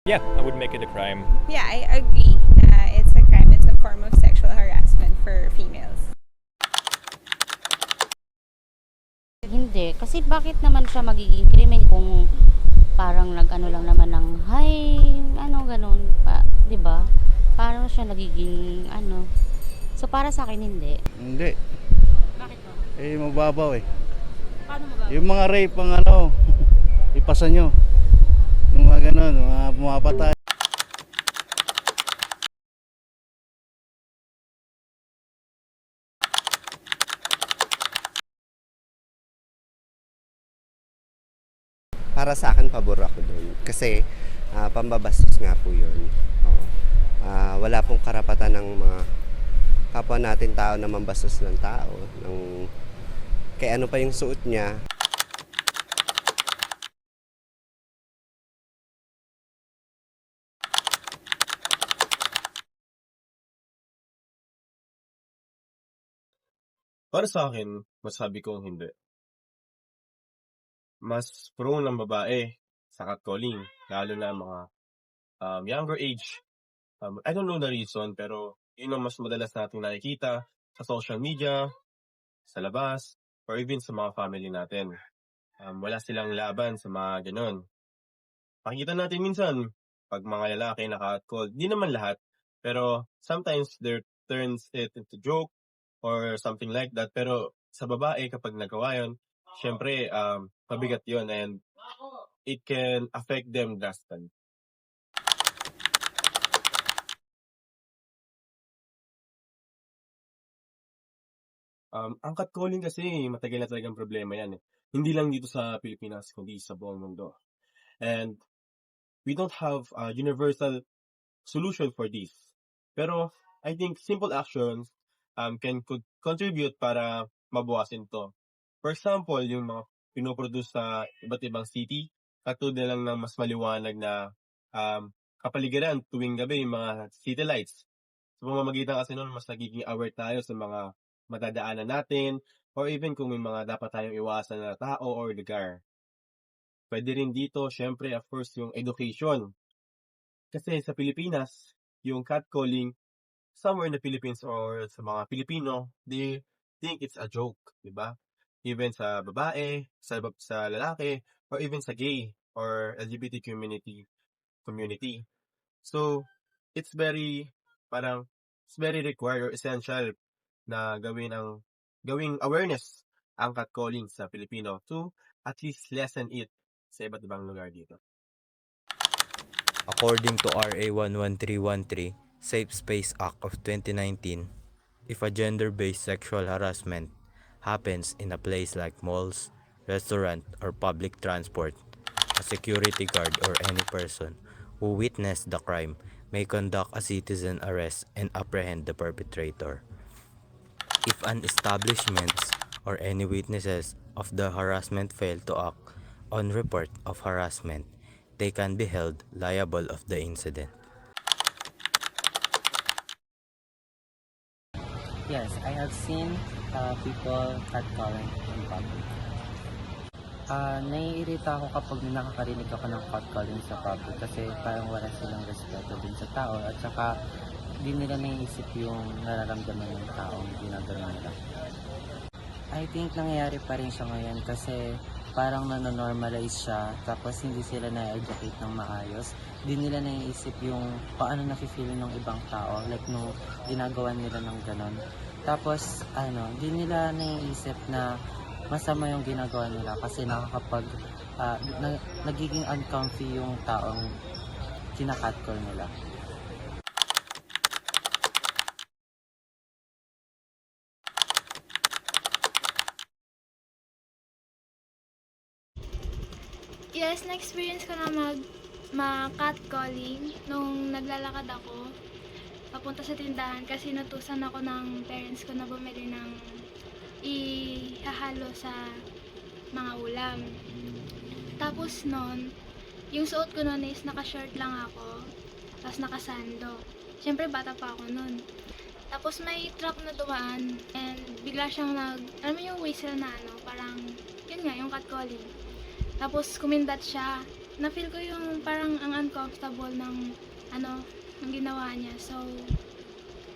Yeah, I would make it a crime. Yeah, I agree na it's a crime. It's a form of sexual harassment for females. Hindi, kasi bakit naman siya magiging krimen kung parang nag-ano lang naman ng hi, ano ganun, 'di ba? Paano siya nagiging ano? So para sa akin hindi. Hindi. Bakit ba? Mababaw eh. Paano mo ba? Yung mga rape ang ipasa nyo. Yung mga ganon, mga pumapatay. Para sa akin, pabor ako doon. Kasi pambabastos nga po yun. Oo. Wala pong karapatan ng mga kapwa natin tao na mambastos ng tao. Kaya ano pa yung suot niya. Para sa akin, masabi kong hindi. Mas prone ang babae sa catcalling, lalo na mga younger age. I don't know the reason, pero yun ang mas madalas natin nakikita sa social media, sa labas, or even sa mga family natin. Wala silang laban sa mga ganon. Makikita natin minsan, pag mga lalaki naka-catcall, di naman lahat, pero sometimes there turns it into joke or something like that. Pero sa babae, kapag nagawa yun, syempre, mabigat yun and it can affect them drastically. Ang catcalling kasi, matagal na talagang problema yan eh. Hindi lang dito sa Pilipinas, kundi sa buong mundo. And we don't have a universal solution for this. Pero I think simple actions could contribute para mabawasin to. For example, yung mga pinoproduce sa iba't ibang city, katulad na lang ng mas maliwanag na kapaligiran tuwing gabi, yung mga city lights. Sa pamamagitan kasi nun, mas nagiging aware tayo sa mga madadaanan natin, or even kung may mga dapat tayong iwasan na tao or lugar. Pwede rin dito, syempre, of course, yung education. Kasi sa Pilipinas, yung catcalling, somewhere in the Philippines or sa mga Pilipino, they think it's a joke, di ba? Even sa babae, sa lalaki, or even sa gay or LGBT community. So, it's very, it's very required or essential na gawing awareness ang catcalling sa Pilipino to at least lessen it sa iba't ibang lugar dito. According to RA 11313, Safe Space Act of 2019, if a gender-based sexual harassment happens in a place like malls, restaurant, or public transport, a security guard or any person who witnessed the crime may conduct a citizen arrest and apprehend the perpetrator. If an establishment or any witnesses of the harassment fail to act on report of harassment, they can be held liable of the incident. Yes, I have seen people catcalling in public. Naiirita ako kapag nakakarinig ako ng catcalling sa public kasi parang wala silang respeto din sa tao at saka di nila naiisip yung nararamdaman ng taong ginagawa nila. I think nangyayari pa rin siya ngayon kasi parang nanonormalize siya tapos hindi sila na-educate ng maayos. Di nila naiisip yung paano nafe-feel ng ibang tao like nung ginagawa nila ng ganon. Tapos di nila naiisip na masama yung ginagawa nila kasi nagiging uncomfy yung taong kinakatcall nila. Yes, na-experience ko na ma-catcalling nung naglalakad ako papunta sa tindahan kasi natusan ako ng parents ko na bumili ng ihahalo sa mga ulam. Tapos nun, yung suot ko nun is naka-short lang ako, tapos naka-sando. Siyempre bata pa ako nun. Tapos may truck na dumaan and bigla siyang alam mo yung whistle na parang, yun nga, yung catcalling. Tapos kumindat siya. na-feel ko yung parang ang uncomfortable ng ng ginawa niya. So,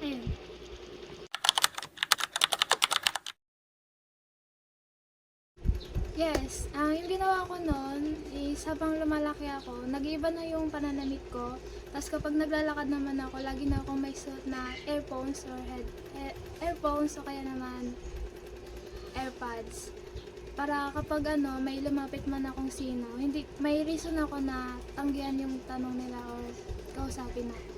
ayun. Yes, yung ginawa ko noon is habang lumalaki ako, nag-iiba na yung pananamit ko. Tapos kapag naglalakad naman ako, lagi na akong may suot na earphones or earphones o kaya naman AirPods. Para kapag may lumapit man akong sino, hindi, may reason ako na tanggihan yung tanong nila or kausapin ako.